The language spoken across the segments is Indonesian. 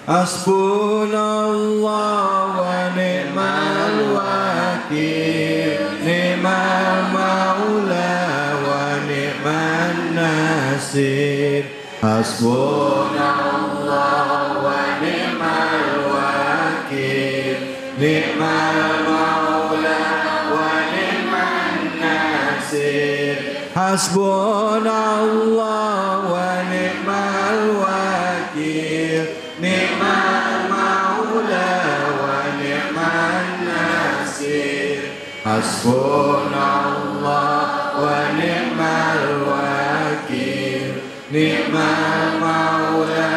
Hasbunallah wa ni'mal wakil, ni'mal maula wa ni'man nasir. Hasbunallah wa ni'mal wakil, ni'mal maula wa ni'man nasir. Hasbunallah wa ni'mal wakil, ni'mal maula wa ni'man nasir. Hasbunallah wa ni'mal wakil, ni'mal maula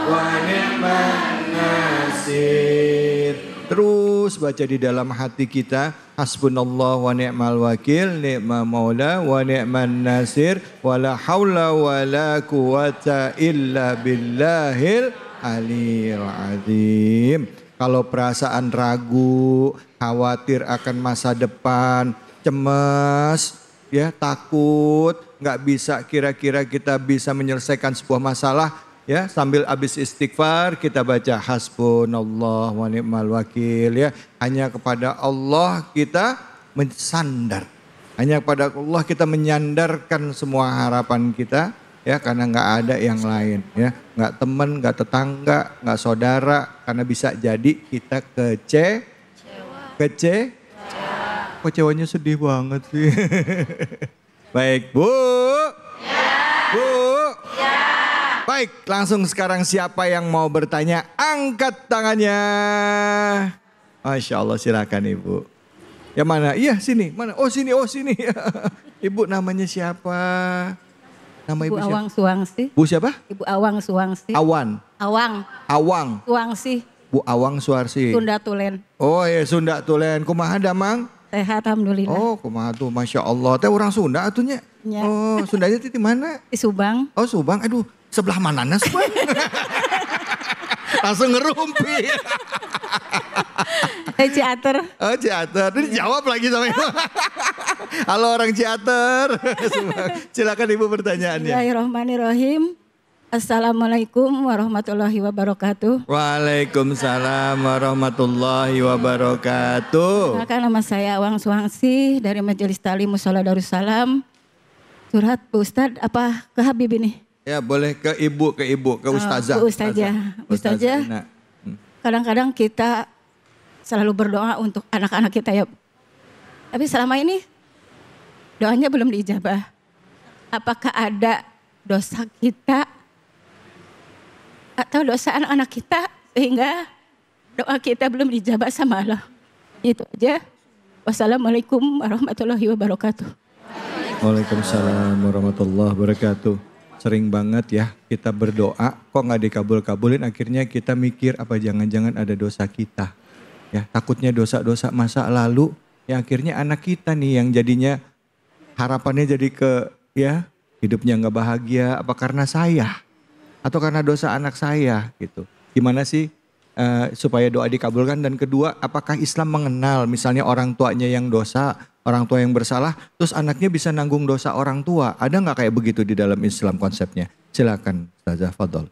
wa ni'man nasir. Terus baca di dalam hati kita, hasbunallah wa ni'mal wakil, ni'mal maula wa ni'man nasir, wala haula wala quwata illa billahil aliyil azim. Kalau perasaan ragu, khawatir akan masa depan, cemas, ya takut, nggak bisa, kira-kira kita bisa menyelesaikan sebuah masalah, ya sambil habis istighfar kita baca hasbunallah wa ni'mal wakil, ya hanya kepada Allah kita mensandar, hanya kepada Allah kita menyandarkan semua harapan kita, ya karena nggak ada yang lain, ya nggak teman, nggak tetangga, nggak saudara, karena bisa jadi kita kecewanya sedih banget sih. Baik Bu, Bu, baik langsung sekarang siapa yang mau bertanya angkat tangannya. Masya Allah, silakan Ibu. Yang mana? Iya sini, mana? Oh sini. Ibu namanya siapa? Nama Ibu siapa? Awang Suwangsi. Bu siapa? Ibu Awang Suwangsi. Awang. Suwangsi. Bu Awang Suwarsi. Sunda Tulen. Oh ya Sunda Tulen. Kumaha damang? Sehat alhamdulillah. Oh kumaha tuh, Masya Allah. Teh orang Sunda atunya. Ya. Oh Sundanya di mana? Di Subang. Oh Subang. Aduh sebelah manana Subang? Langsung ngerumpi. Ciater. Oh Ciater. Ini jawab lagi sama Ibu. Halo orang Ciater. Silakan Ibu pertanyaannya. Bismillahirrahmanirrahim. Assalamualaikum warahmatullahi wabarakatuh. Waalaikumsalam warahmatullahi wabarakatuh. Perkenalkan, nama saya Awang Suwangsi dari Majelis Ta'lim Mushola Darussalam. Curhat Pak Ustadz apa ke Habib ini? Ya boleh ke ibu, ke ustazah. Ke Ustazah. Nah. Kadang-kadang kita selalu berdoa untuk anak-anak kita ya. Tapi selama ini doanya belum diijabah. Apakah ada dosa kita atau dosa anak-anak kita sehingga doa kita belum dijabah sama Allah? Itu aja. Wassalamualaikum warahmatullahi wabarakatuh. Waalaikumsalam warahmatullahi wabarakatuh. Sering banget ya kita berdoa kok nggak dikabul-kabulin, akhirnya kita mikir apa jangan-jangan ada dosa kita. Ya takutnya dosa-dosa masa lalu, ya akhirnya anak kita nih yang jadinya harapannya jadi ya hidupnya nggak bahagia, apa karena saya atau karena dosa anak saya gitu. Gimana sih supaya doa dikabulkan? Dan kedua, apakah Islam mengenal misalnya orang tuanya yang dosa, orang tua yang bersalah, terus anaknya bisa nanggung dosa orang tua? Ada nggak kayak begitu di dalam Islam konsepnya? Silakan Ustazah, fadhol.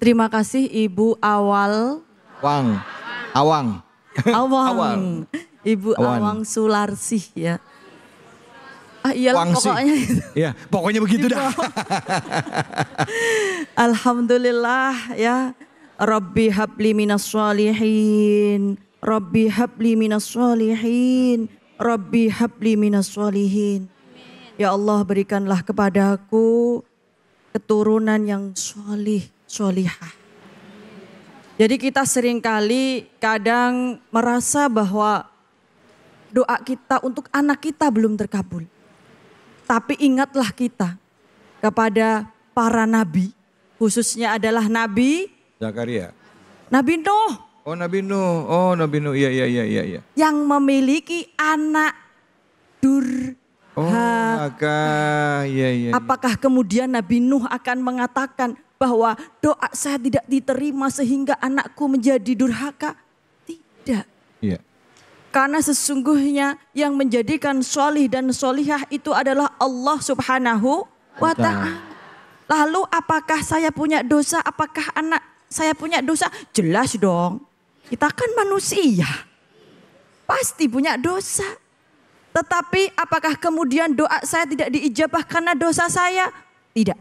Terima kasih Ibu Awang. Ibu Awang Sularsih ya. Iyalah Wangsi. pokoknya. Ya, pokoknya begitu dah. Alhamdulillah ya. Rabbi habli minas sholihin. Rabbi habli minas sholihin. Rabbi habli minas sholihin. Ya Allah, berikanlah kepadaku keturunan yang sholihah. Jadi kita seringkali kadang merasa bahwa doa kita untuk anak kita belum terkabul. Tapi ingatlah kita kepada para nabi, khususnya adalah Nabi Zakaria. Nabi Nuh. Oh Nabi Nuh, iya. Yang memiliki anak durhaka. Iya. Apakah kemudian Nabi Nuh akan mengatakan bahwa doa saya tidak diterima sehingga anakku menjadi durhaka? Tidak. Iya. Karena sesungguhnya yang menjadikan sholih dan sholihah itu adalah Allah Subhanahu wa ta'ala. Lalu apakah saya punya dosa? Apakah anak saya punya dosa? Jelas dong. Kita kan manusia. Pasti punya dosa. Tetapi apakah kemudian doa saya tidak diijabah karena dosa saya? Tidak.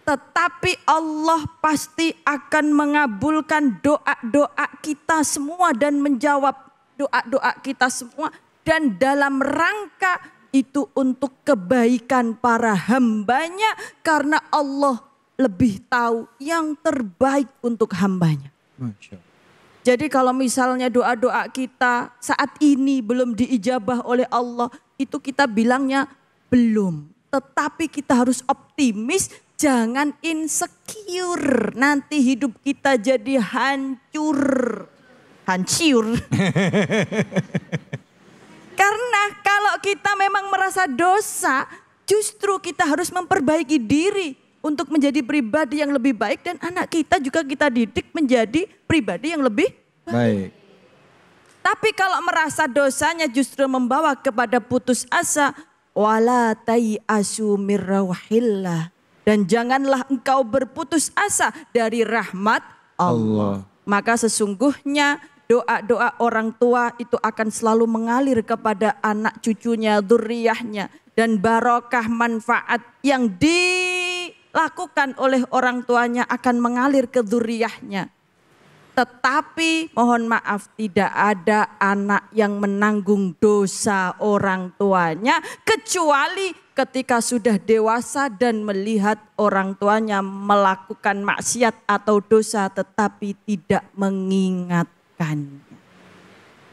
Tetapi Allah pasti akan mengabulkan doa-doa kita semua dan menjawab doa-doa kita semua. Dan dalam rangka itu untuk kebaikan para hambanya karena Allah lebih tahu yang terbaik untuk hambanya. Masya Allah. Jadi kalau misalnya doa-doa kita saat ini belum diijabah oleh Allah, itu kita bilangnya belum. Tetapi kita harus optimis, jangan insecure. Nanti hidup kita jadi hancur. Karena kalau kita memang merasa dosa, justru kita harus memperbaiki diri untuk menjadi pribadi yang lebih baik. Dan anak kita juga kita didik menjadi pribadi yang lebih Baik. Tapi kalau merasa dosanya justru membawa kepada putus asa, wala tayasu mir rauhillah, dan janganlah engkau berputus asa dari rahmat Allah. Maka sesungguhnya doa-doa orang tua itu akan selalu mengalir kepada anak cucunya, dzurriyyahnya, dan barokah manfaat yang dilakukan oleh orang tuanya akan mengalir ke dzurriyyahnya. Tetapi mohon maaf, tidak ada anak yang menanggung dosa orang tuanya kecuali ketika sudah dewasa dan melihat orang tuanya melakukan maksiat atau dosa tetapi tidak mengingatkannya.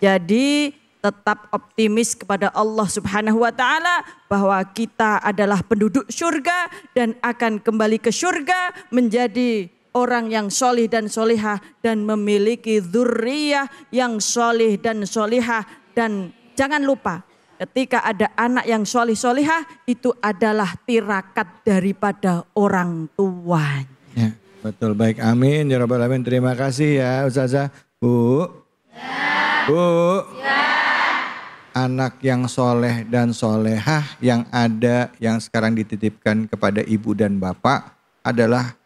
Jadi tetap optimis kepada Allah Subhanahu wa taala bahwa kita adalah penduduk surga dan akan kembali ke surga menjadi orang yang solih dan solihah dan memiliki dzurriyyah yang solih dan solihah. Dan jangan lupa ketika ada anak yang solih solihah itu adalah tirakat daripada orang tuanya. Ya, betul, baik, amin ya rabbal alamin. Terima kasih ya Ustazah. Bu. Ya. Bu. Ya. Anak yang soleh dan solehah yang ada yang sekarang dititipkan kepada ibu dan bapak adalah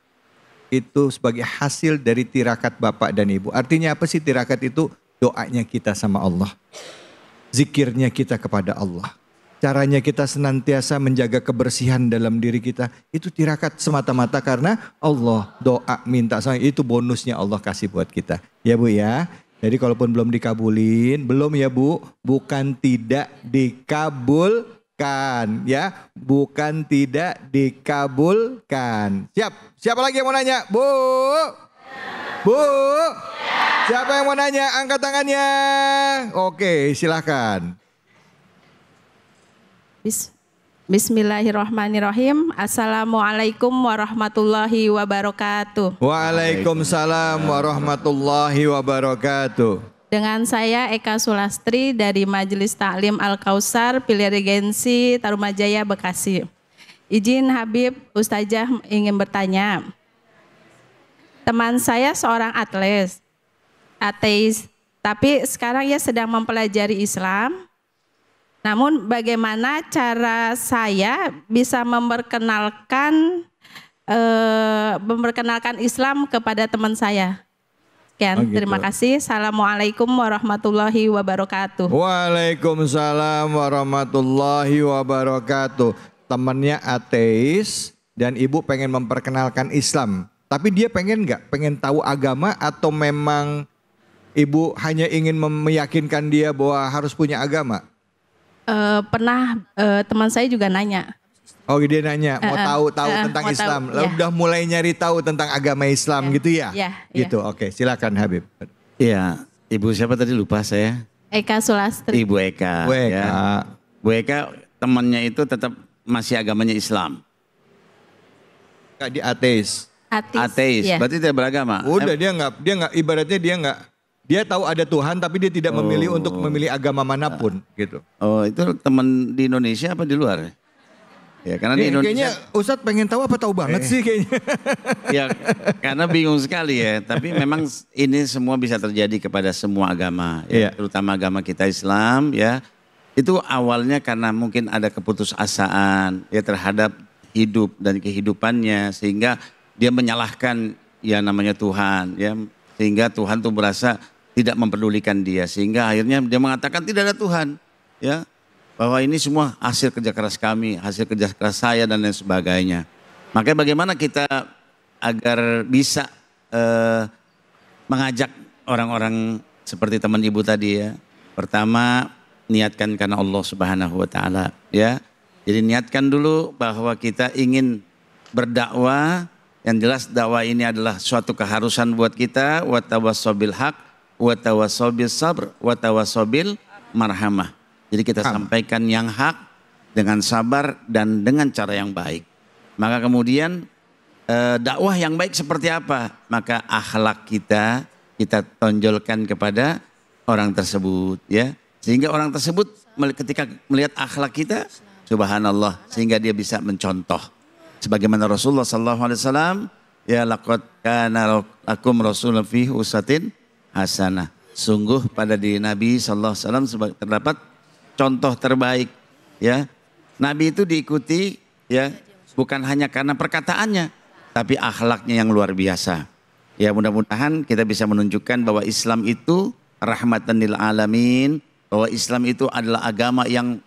itu sebagai hasil dari tirakat bapak dan ibu. Artinya apa sih tirakat itu? Doanya kita sama Allah. Zikirnya kita kepada Allah. Caranya kita senantiasa menjaga kebersihan dalam diri kita. Itu tirakat semata-mata karena Allah. Doa minta sama itu bonusnya Allah kasih buat kita. Ya Bu ya. Jadi kalaupun belum dikabulin, belum ya Bu. Bukan tidak dikabulkan. Ya, bukan tidak dikabulkan. Siapa lagi yang mau nanya? Bu? Bu? Siapa yang mau nanya? Angkat tangannya. Oke, silahkan. Bismillahirrahmanirrahim. Assalamualaikum warahmatullahi wabarakatuh. Waalaikumsalam warahmatullahi wabarakatuh. Dengan saya Eka Sulastri dari Majelis Taklim Al-Kausar, Pilihan Regensi Tarumajaya, Bekasi. Izin Habib Ustazah ingin bertanya. Teman saya seorang ateis, tapi sekarang ia sedang mempelajari Islam. Namun bagaimana cara saya bisa memperkenalkan Islam kepada teman saya? Gitu. Terima kasih. Assalamualaikum warahmatullahi wabarakatuh. Waalaikumsalam warahmatullahi wabarakatuh. Temannya ateis dan ibu pengen memperkenalkan Islam. Tapi dia pengen nggak? Pengen tahu agama atau memang ibu hanya ingin meyakinkan dia bahwa harus punya agama? Teman saya juga nanya. Oh dia nanya mau tahu tentang Islam. Lalu udah mulai nyari tahu tentang agama Islam gitu ya? Iya. Gitu, oke, silakan Habib. Iya, Ibu siapa tadi lupa saya? Eka Sulastri. Ibu Eka. Bu Eka. Ya. Bu Eka temannya itu tetap masih agamanya Islam. Kak dia ateis. Ateis, ya. berarti tidak beragama. Udah dia nggak ibaratnya dia tahu ada Tuhan tapi dia tidak memilih untuk memilih agama manapun gitu. Oh itu teman di Indonesia apa di luar? Ya karena di Indonesia. Kayaknya Ustadz pengen tahu apa tahu banget sih kayaknya. Ya karena bingung sekali ya. Tapi memang ini semua bisa terjadi kepada semua agama. Ya, terutama agama kita Islam ya. Itu awalnya karena mungkin ada keputusasaan ya terhadap hidup dan kehidupannya sehingga dia menyalahkan ya namanya Tuhan ya, sehingga Tuhan tuh berasa tidak mempedulikan dia, sehingga akhirnya dia mengatakan tidak ada Tuhan ya, bahwa ini semua hasil kerja keras kami, hasil kerja keras saya dan lain sebagainya. Makanya bagaimana kita agar bisa mengajak orang-orang seperti teman ibu tadi ya. Pertama, niatkan karena Allah Subhanahu wa taala ya. Jadi niatkan dulu bahwa kita ingin berdakwah, yang jelas dakwah ini adalah suatu keharusan buat kita, wa tawassabil haq, wa tawassabil sabr, wa tawassabil marhamah. Jadi kita sampaikan yang hak dengan sabar dan dengan cara yang baik. Maka kemudian dakwah yang baik seperti apa? Maka akhlak kita tonjolkan kepada orang tersebut ya. Sehingga orang tersebut ketika melihat akhlak kita, subhanallah, sehingga dia bisa mencontoh. Sebagaimana Rasulullah SAW, ya laqad kana lakum rasulun fi uswatin hasanah. Sungguh pada diri Nabi SAW terdapat contoh terbaik ya. Nabi itu diikuti ya bukan hanya karena perkataannya, tapi akhlaknya yang luar biasa. Ya mudah-mudahan kita bisa menunjukkan bahwa Islam itu rahmatan lil alamin, bahwa Islam itu adalah agama yang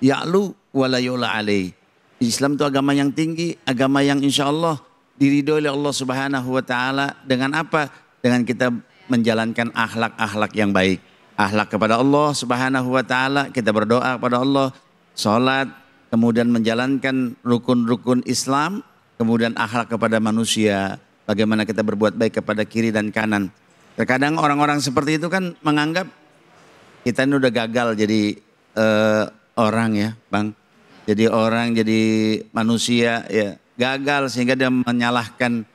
ya'lu wa la yu'la alaih. Islam itu agama yang tinggi, agama yang insya Allah diridhoi oleh Allah Subhanahu wa taala. Dengan apa? Dengan kita menjalankan akhlak-akhlak yang baik. Akhlak kepada Allah Subhanahu wa taala, kita berdoa kepada Allah, salat, kemudian menjalankan rukun-rukun Islam, kemudian akhlak kepada manusia, bagaimana kita berbuat baik kepada kiri dan kanan. Terkadang orang-orang seperti itu kan menganggap kita ini udah gagal jadi orang ya, Bang. Jadi orang, jadi manusia ya, gagal sehingga dia menyalahkan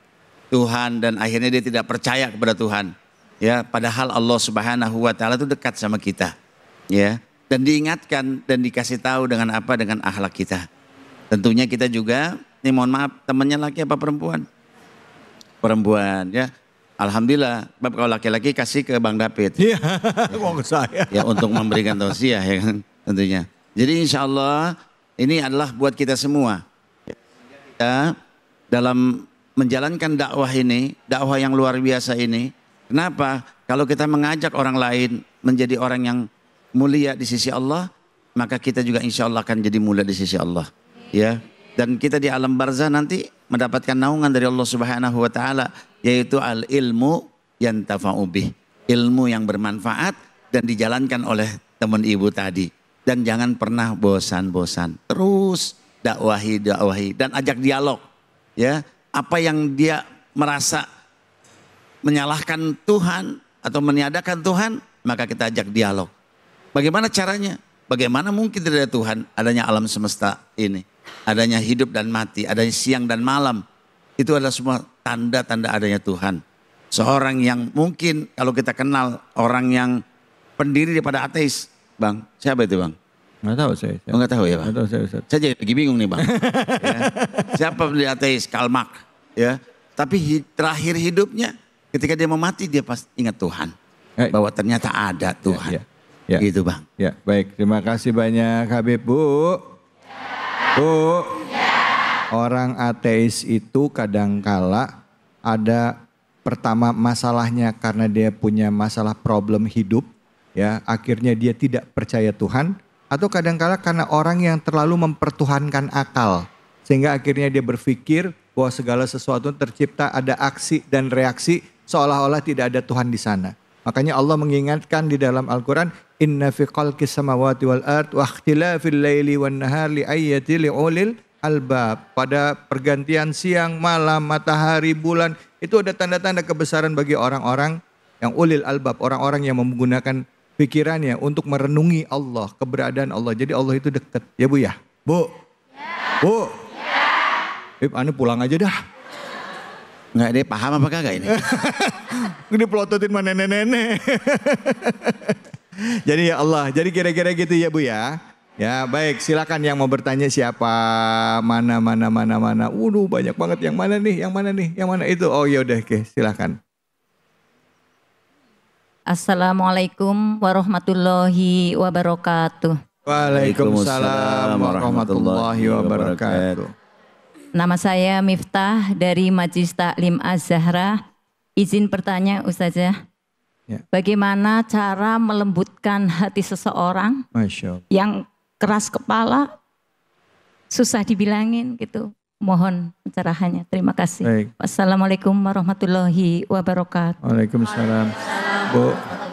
Tuhan dan akhirnya dia tidak percaya kepada Tuhan. Ya, padahal Allah Subhanahu wa taala itu dekat sama kita. Ya, dan diingatkan dan dikasih tahu dengan apa? Dengan akhlak kita. Tentunya kita juga, ini mohon maaf, temannya laki apa perempuan? Perempuan ya. Alhamdulillah, Bab kalau laki-laki kasih ke Bang David. Iya, kok saya. Ya untuk memberikan tausiah ya kan tentunya. Jadi insya Allah ini adalah buat kita semua. Kita dalam menjalankan dakwah ini, dakwah yang luar biasa ini. Kenapa? Kalau kita mengajak orang lain menjadi orang yang mulia di sisi Allah, maka kita juga insya Allah akan jadi mulia di sisi Allah. Ya, dan kita di alam barzah nanti mendapatkan naungan dari Allah Subhanahu wa taala, yaitu al ilmu yantafa'u bih, ilmu yang bermanfaat dan dijalankan oleh teman ibu tadi. Dan jangan pernah bosan-bosan, terus dakwahi dan ajak dialog. Ya, apa yang dia merasa menyalahkan Tuhan atau meniadakan Tuhan, maka kita ajak dialog. Bagaimana caranya? Bagaimana mungkin tidak ada Tuhan? Adanya alam semesta ini, adanya hidup dan mati, adanya siang dan malam. Itu adalah semua tanda-tanda adanya Tuhan. Seorang yang mungkin kalau kita kenal orang yang pendiri daripada ateis, Bang, siapa itu Bang? Nggak tahu saya. Oh, nggak tahu ya Bang? Nggak tahu saya Ustaz. Saya jadi lagi bingung nih Bang. Ya. Siapa pendiri ateis? Karl Marx. Ya. Tapi terakhir hidupnya ketika dia mau mati dia pasti ingat Tuhan. Bahwa ternyata ada Tuhan. Ya. Gitu Bang. Ya, baik. Terima kasih banyak Habib. Bu. Bu. Orang ateis itu kadangkala ada pertama masalahnya karena dia punya masalah problem hidup. Ya, akhirnya dia tidak percaya Tuhan. Atau kadangkala karena orang yang terlalu mempertuhankan akal. Sehingga akhirnya dia berpikir bahwa segala sesuatu tercipta ada aksi dan reaksi seolah-olah tidak ada Tuhan di sana. Makanya Allah mengingatkan di dalam Al-Quran, Inna fi khalqis samawati wal ard wa ikhtilafil laili wan nahar li ayati li ulil albab. Pada pergantian siang, malam, matahari, bulan, itu ada tanda-tanda kebesaran bagi orang-orang yang ulil albab, orang-orang yang menggunakan pikirannya untuk merenungi Allah, keberadaan Allah. Jadi Allah itu dekat. Ya Bu ya? Bu? Bu? Bib, anu pulang aja dah. Nggak dia paham apa kagak ini? Ini pelototin mana nenek-nenek. Jadi ya Allah, jadi kira-kira gitu ya Bu ya. Ya baik, silakan yang mau bertanya siapa, mana. Banyak banget, yang mana nih, yang mana itu. Oh ya udah, oke, silakan. Assalamualaikum warahmatullahi wabarakatuh. Waalaikumsalam warahmatullahi wabarakatuh. Nama saya Miftah dari Majelis Taklim Az-Zahra. Izin bertanya Ustazah. Ya. Bagaimana cara melembutkan hati seseorang Masya Allah. yang keras kepala, susah dibilangin gitu. Mohon pencerahannya. Terima kasih. Baik. Wassalamualaikum warahmatullahi wabarakatuh. Waalaikumsalam.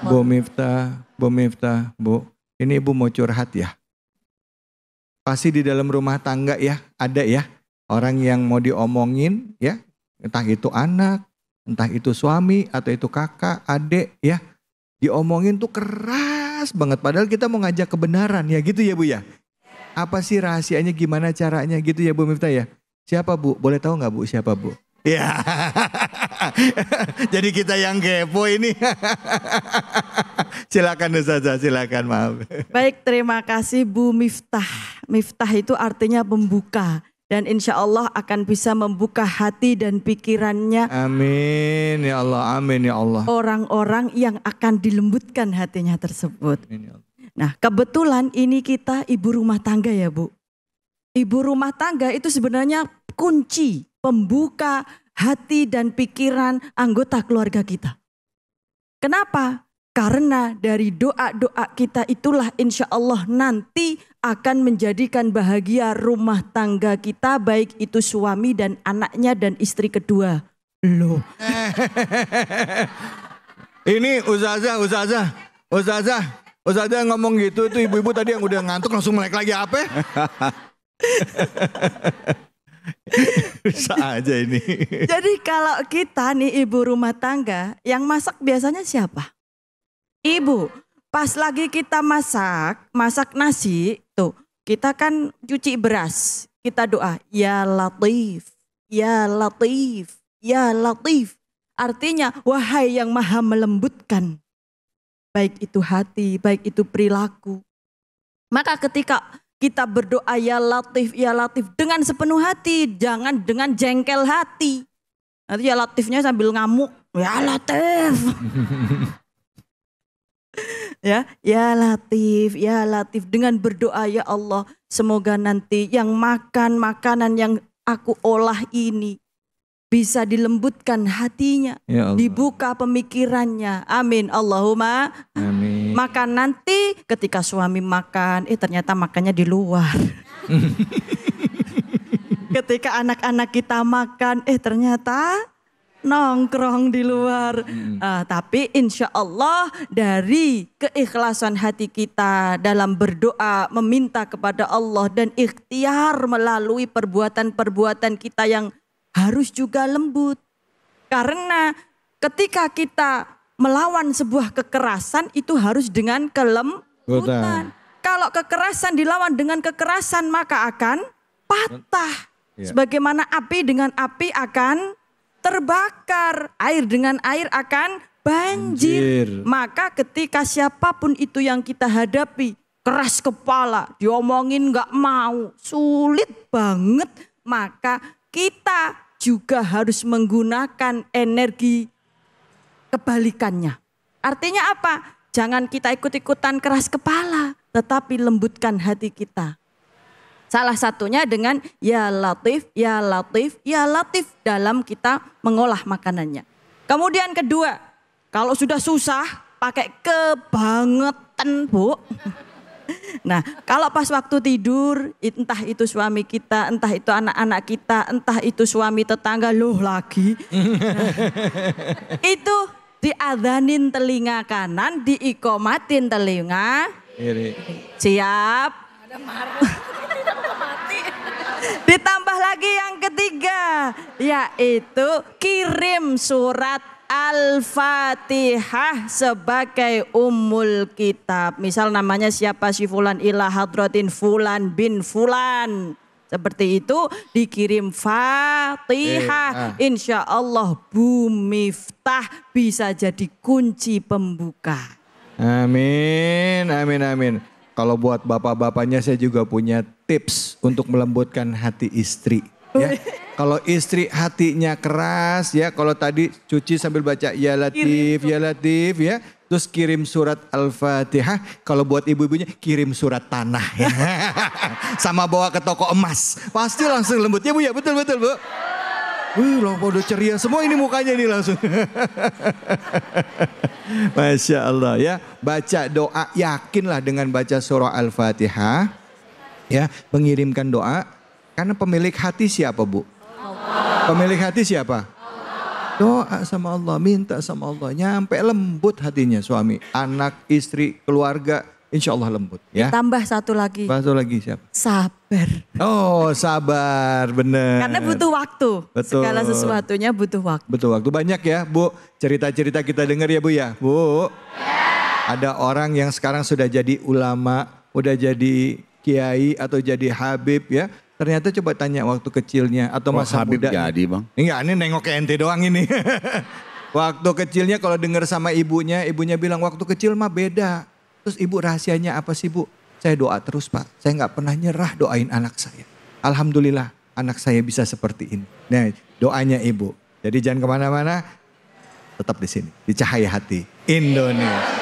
Bu Miftah, Bu. Ini Ibu mau curhat ya? Pasti di dalam rumah tangga ya, ada ya. Orang yang mau diomongin ya. Entah itu anak, entah itu suami, atau itu kakak, adik ya. Diomongin tuh keras banget. Padahal kita mau ngajak kebenaran ya gitu ya Bu ya. Apa sih rahasianya, gimana caranya gitu ya Bu Miftah ya? Siapa Bu? Boleh tahu nggak Bu siapa Bu? Ya, jadi kita yang kepo ini. Silakan Ustazah, silakan, maaf. Baik, terima kasih Bu Miftah. Miftah itu artinya pembuka. Dan insya Allah akan bisa membuka hati dan pikirannya Amin ya Allah, amin ya Allah. orang-orang yang akan dilembutkan hatinya tersebut. Amin ya Allah. Nah, kebetulan ini kita ibu rumah tangga ya Bu. Ibu rumah tangga itu sebenarnya kunci pembuka hati dan pikiran anggota keluarga kita. Kenapa? Karena dari doa-doa kita itulah insya Allah nanti akan menjadikan bahagia rumah tangga kita, baik itu suami dan anaknya dan istri kedua. Loh. Ini Ustazah ngomong gitu, itu ibu-ibu tadi yang udah ngantuk langsung melek lagi apa? Bisa aja ini. Jadi kalau kita nih ibu rumah tangga, yang masak biasanya siapa? Ibu. Pas lagi kita masak nasi, tuh kita kan cuci beras. Kita doa, ya Latif, ya Latif, ya Latif. Artinya, wahai yang maha melembutkan. Baik itu hati, baik itu perilaku. Maka ketika kita berdoa ya Latif dengan sepenuh hati, jangan dengan jengkel hati. Nanti ya Latifnya sambil ngamuk, ya Latif. ya Latif dengan berdoa ya Allah, semoga nanti yang makan makanan yang aku olah ini bisa dilembutkan hatinya, Ya Allah. dibuka pemikirannya. Amin Allahumma. Amin. Makan nanti ketika suami makan, ternyata makannya di luar. Ketika anak-anak kita makan, ternyata nongkrong di luar. Tapi insya Allah dari keikhlasan hati kita dalam berdoa, meminta kepada Allah dan ikhtiar melalui perbuatan-perbuatan kita yang harus juga lembut. Karena ketika kita melawan sebuah kekerasan itu harus dengan kelembutan. Kalau kekerasan dilawan dengan kekerasan maka akan patah. Ya. Sebagaimana api dengan api akan terbakar. Air dengan air akan banjir. Maka ketika siapapun itu yang kita hadapi keras kepala, diomongin gak mau, sulit banget. Maka kita juga harus menggunakan energi kebalikannya. Artinya apa? Jangan kita ikut-ikutan keras kepala, tetapi lembutkan hati kita. Salah satunya dengan ya Latif, ya Latif, ya Latif dalam kita mengolah makanannya. Kemudian kedua, kalau sudah susah pakai kebangetan Bu. Nah, kalau pas waktu tidur, entah itu suami kita, entah itu anak-anak kita, entah itu suami tetangga, loh lagi. Itu diadzanin telinga kanan, diikomatin telinga kiri. Siap. Ditambah lagi yang ketiga, yaitu kirim surat Al-Fatihah sebagai ummul kitab. Misal namanya siapa si fulan ila hadratin fulan bin fulan. Seperti itu dikirim Fatihah. Insya Allah Bu Miftah bisa jadi kunci pembuka. Amin, amin, amin. Kalau buat bapak-bapaknya saya juga punya tips untuk melembutkan hati istri. Ya. Kalau istri hatinya keras ya, kalau tadi cuci sambil baca ya Latif ya, terus kirim surat Al-Fatihah. Kalau buat ibu-ibunya kirim surat tanah. Ya. Sama bawa ke toko emas. Pasti langsung lembut. Ya Bu ya, betul-betul Bu. Wih, loh udah ceria semua ini mukanya nih langsung. Masya Allah ya. Baca doa, yakinlah dengan baca surah Al-Fatihah. Ya, mengirimkan doa. Karena pemilik hati siapa Bu? Pemilik hati siapa? Doa sama Allah, minta sama Allah. Nyampe lembut hatinya suami, anak, istri, keluarga. Insya Allah lembut ya. Tambah satu lagi. Satu lagi siapa? Sabar. Oh sabar, bener. Karena butuh waktu. Betul. Segala sesuatunya butuh waktu. Betul, waktu banyak ya Bu. Cerita-cerita kita dengar ya Bu ya. Bu, ada orang yang sekarang sudah jadi ulama, udah jadi kiai atau jadi habib ya. Ternyata coba tanya waktu kecilnya atau masa Habib muda. jadi Bang. Enggak, ini nengok ke ente doang ini. Waktu kecilnya kalau dengar sama ibunya bilang waktu kecil mah beda. Terus ibu rahasianya apa sih Bu? Saya doa terus Pak, saya nggak pernah nyerah doain anak saya. Alhamdulillah anak saya bisa seperti ini. Nah doanya ibu. Jadi jangan kemana-mana, tetap di sini, di Cahaya Hati Indonesia.